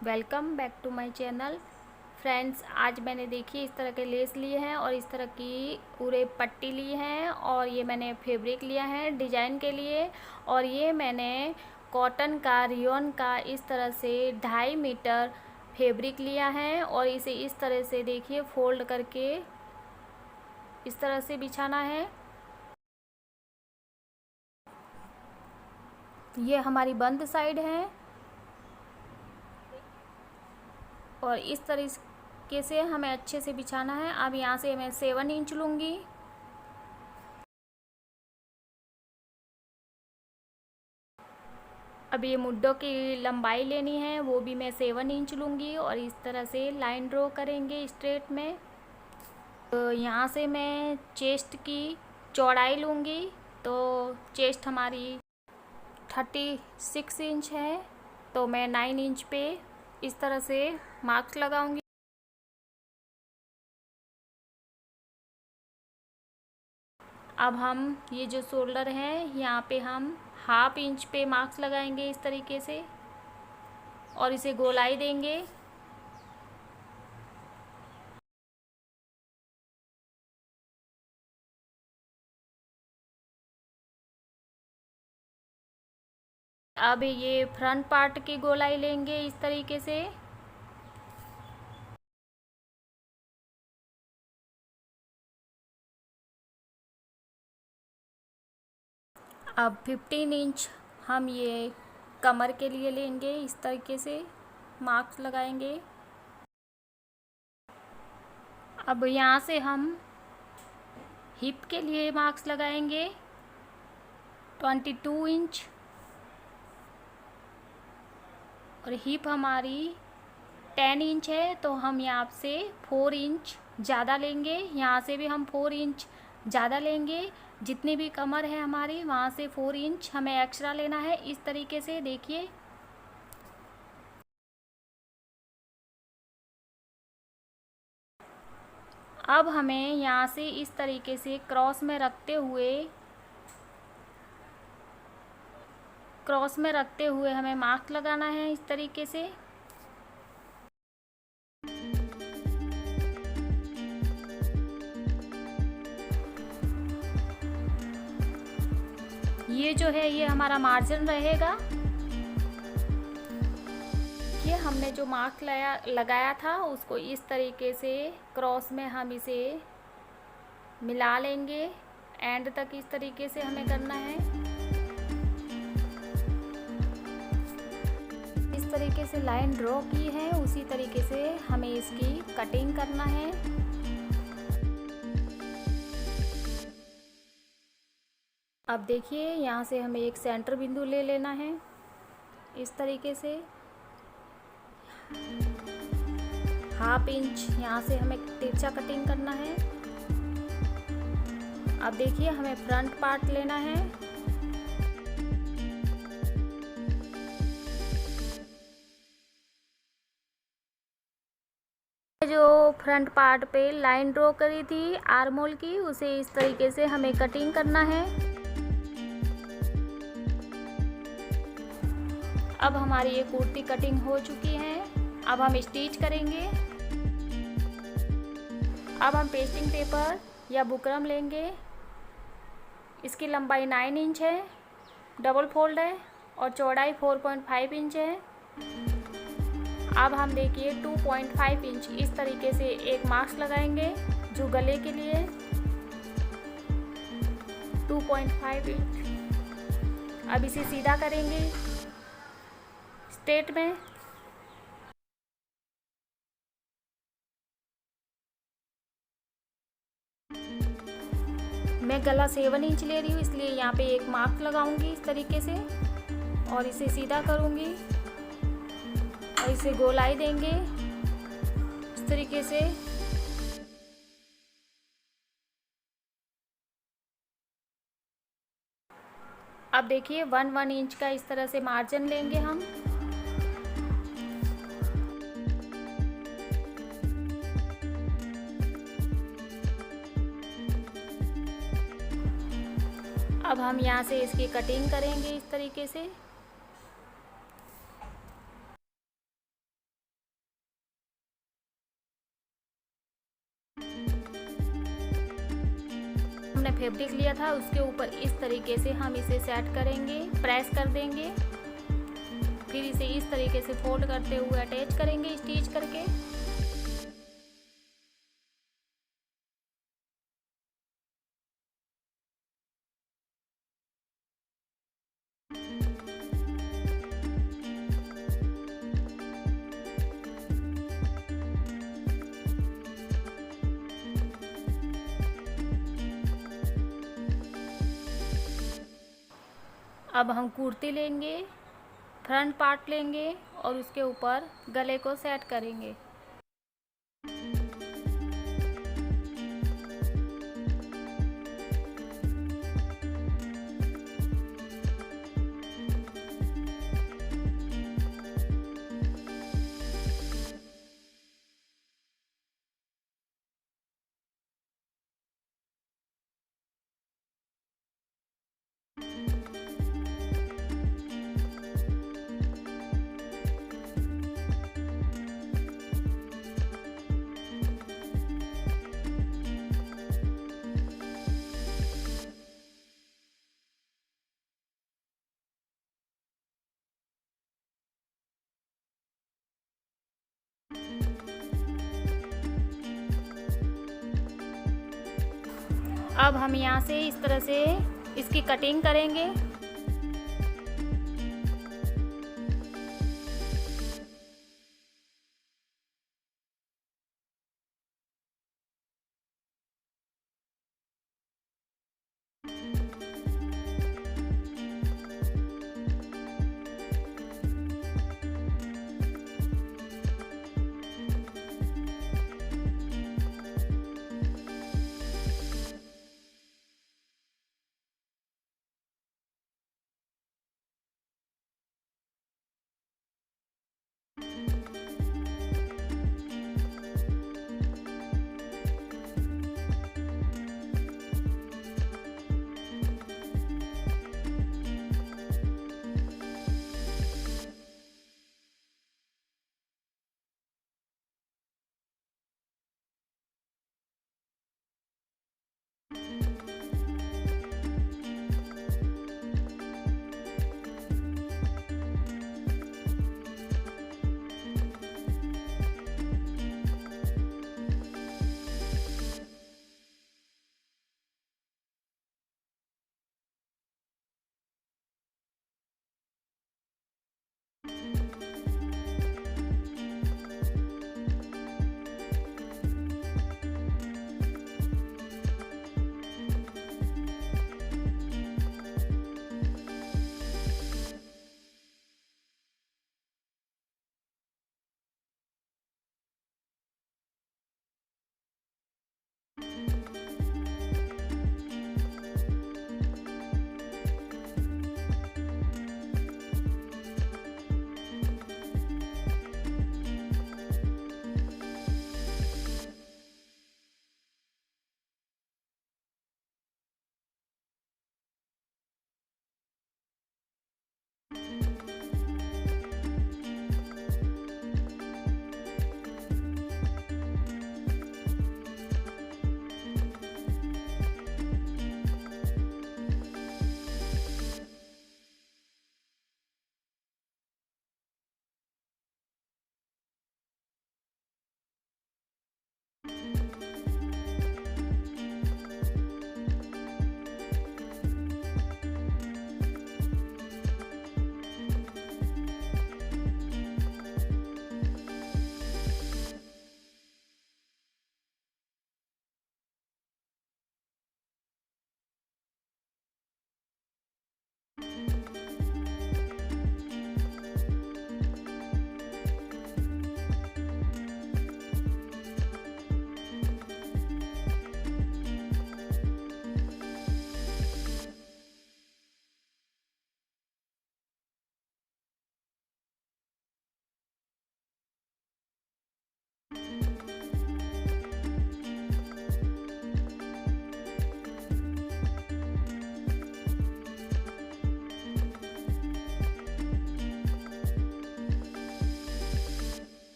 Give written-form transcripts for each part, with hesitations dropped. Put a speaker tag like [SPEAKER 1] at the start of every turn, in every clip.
[SPEAKER 1] Welcome back to my channel friends. आज मैंने देखिए इस तरह के लेस लिए हैं और इस तरह की पूरे पट्टी ली है और ये मैंने फैब्रिक लिया है डिजाइन के लिए। और ये मैंने कॉटन का रियोन का इस तरह से 2.5 मीटर फैब्रिक लिया है और इसे इस तरह से देखिए फोल्ड करके इस तरह से बिछाना है। ये हमारी बंद साइड है और इस तरीके से हमें अच्छे से बिछाना है। अब यहाँ से मैं 7 इंच लूँगी। अब ये मुड्डों की लंबाई लेनी है, वो भी मैं 7 इंच लूँगी और इस तरह से लाइन ड्रॉ करेंगे स्ट्रेट में। तो यहाँ से मैं चेस्ट की चौड़ाई लूँगी। तो चेस्ट हमारी 36 इंच है, तो मैं 9 इंच पे इस तरह से मार्क्स लगाऊंगी। अब हम ये जो शोल्डर है यहाँ पे हम 1/2 इंच पे मार्क्स लगाएंगे इस तरीके से और इसे गोलाई देंगे। अब ये फ्रंट पार्ट की गोलाई लेंगे इस तरीके से। अब 15 इंच हम ये कमर के लिए लेंगे, इस तरीके से मार्क्स लगाएंगे। अब यहाँ से हम हिप के लिए मार्क्स लगाएंगे 22 इंच और हिप हमारी 10 इंच है, तो हम यहाँ से 4 इंच ज़्यादा लेंगे। यहाँ से भी हम 4 इंच ज़्यादा लेंगे। जितनी भी कमर है हमारी वहाँ से 4 इंच हमें एक्स्ट्रा लेना है इस तरीके से देखिए। अब हमें यहाँ से इस तरीके से क्रॉस में रखते हुए हमें मार्क लगाना है इस तरीके से। ये जो है ये हमारा मार्जिन रहेगा। ये हमने जो मार्क लगाया था उसको इस तरीके से क्रॉस में हम इसे मिला लेंगे। एंड तक इस तरीके से हमें करना है। इस तरीके से लाइन ड्रॉ की है, उसी तरीके से हमें इसकी कटिंग करना है। अब देखिए यहाँ से हमें एक सेंटर बिंदु ले लेना है इस तरीके से। 1/2 इंच यहाँ से हमें तिरछा कटिंग करना है। अब देखिए हमें फ्रंट पार्ट लेना है। जो फ्रंट पार्ट पे लाइन ड्रॉ करी थी आर्म होल की, उसे इस तरीके से हमें कटिंग करना है। अब हमारी ये कुर्ती कटिंग हो चुकी है। अब हम स्टिच करेंगे। अब हम पेस्टिंग पेपर या बुकरम लेंगे। इसकी लंबाई 9 इंच है, डबल फोल्ड है और चौड़ाई 4.5 इंच है। अब हम देखिए 2.5 इंच इस तरीके से एक मार्क्स लगाएंगे जो गले के लिए 2.5 इंच। अब इसे सीधा करेंगे स्ट्रेट में। मैं गला 7 इंच ले रही हूँ, इसलिए यहाँ पे एक मार्क लगाऊंगी इस तरीके से और इसे सीधा करूंगी और इसे गोलाई देंगे इस तरीके से। अब देखिए 1 इंच का इस तरह से मार्जिन लेंगे हम। अब हम यहाँ से इसकी कटिंग करेंगे इस तरीके से। मैंने फैब्रिक लिया था उसके ऊपर इस तरीके से हम इसे सेट करेंगे, प्रेस कर देंगे। फिर इसे इस तरीके से फोल्ड करते हुए अटैच करेंगे स्टिच करके। अब हम कुर्ती लेंगे, फ्रंट पार्ट लेंगे और उसके ऊपर गले को सेट करेंगे। अब हम यहाँ से इस तरह से इसकी कटिंग करेंगे।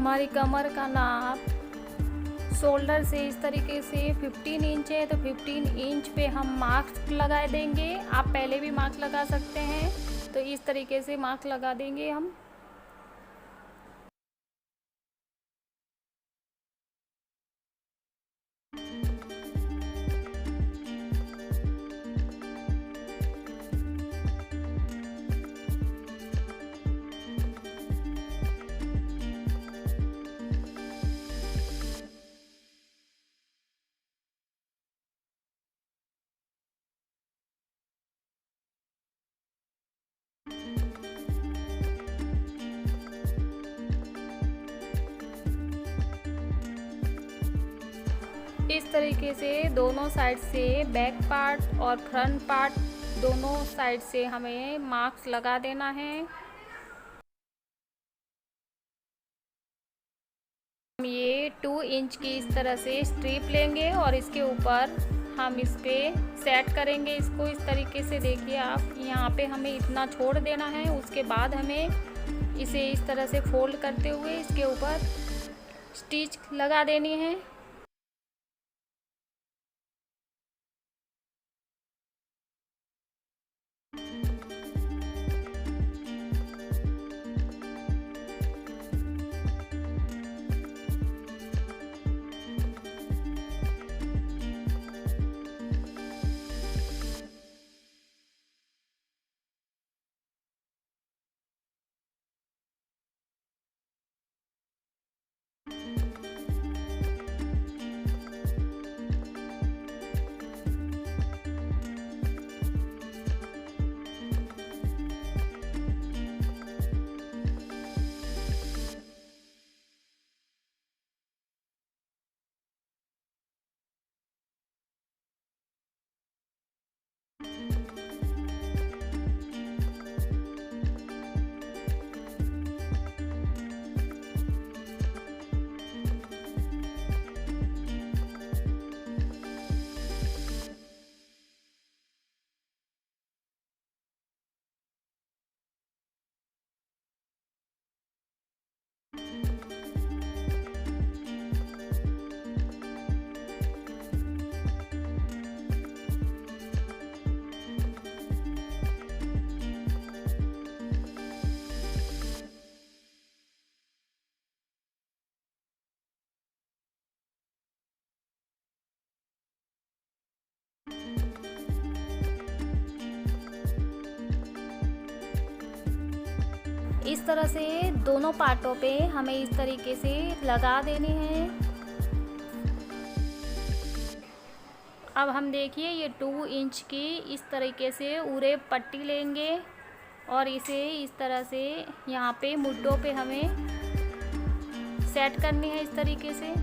[SPEAKER 1] हमारी कमर का नाप शोल्डर से इस तरीके से 15 इंच है, तो 15 इंच पे हम मार्क्स लगा देंगे। आप पहले भी मार्क लगा सकते हैं, तो इस तरीके से मार्क लगा देंगे हम। इस तरीके से दोनों साइड से बैक पार्ट और फ्रंट पार्ट दोनों साइड से हमें मार्क्स लगा देना है। हम ये 2 इंच की इस तरह से स्ट्रिप लेंगे और इसके ऊपर हम इस पे सेट करेंगे इसको। इस तरीके से देखिए आप, यहाँ पे हमें इतना छोड़ देना है। उसके बाद हमें इसे इस तरह से फोल्ड करते हुए इसके ऊपर स्टिच लगा देनी है। इस तरह से दोनों पार्टों पे हमें इस तरीके से लगा देनी है। अब हम देखिए ये 2 इंच की इस तरीके से उरे पट्टी लेंगे और इसे इस तरह से यहाँ पे मुड्डों पे हमें सेट करनी है इस तरीके से।